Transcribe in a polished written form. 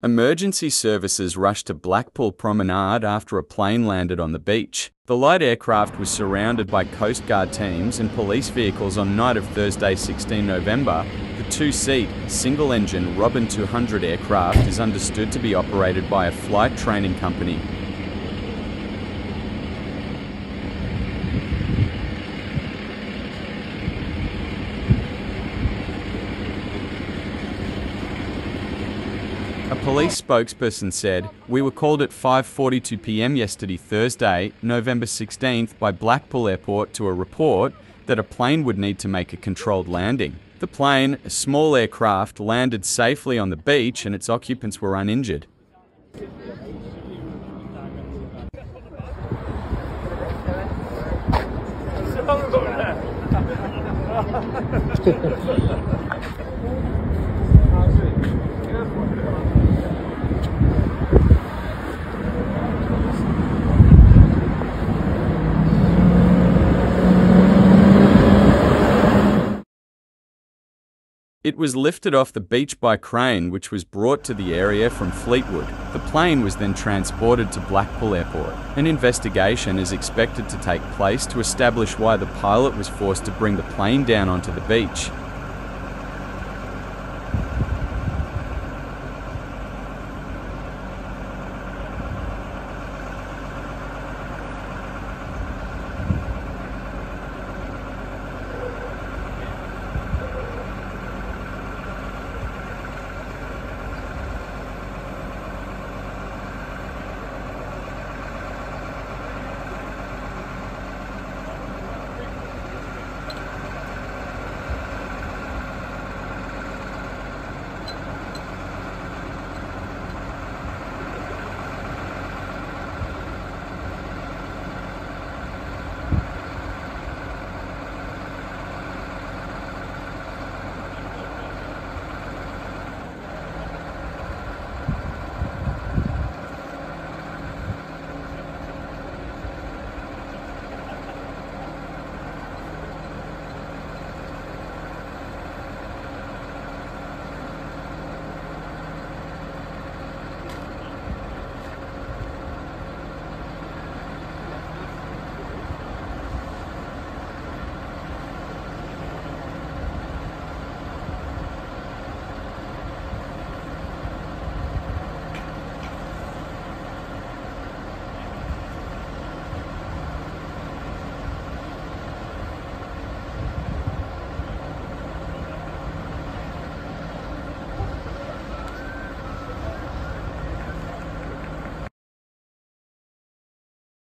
Emergency services rushed to Blackpool Promenade after a plane landed on the beach. The light aircraft was surrounded by coastguard teams and police vehicles on night of Thursday, 16 November. The two-seat, single-engine Robin 200 aircraft is understood to be operated by a flight training company. A police spokesperson said, "We were called at 5:42 p.m. yesterday Thursday, November 16th by Blackpool Airport to a report that a plane would need to make a controlled landing. The plane, a small aircraft, landed safely on the beach and its occupants were uninjured." It was lifted off the beach by crane, which was brought to the area from Fleetwood. The plane was then transported to Blackpool Airport. An investigation is expected to take place to establish why the pilot was forced to bring the plane down onto the beach.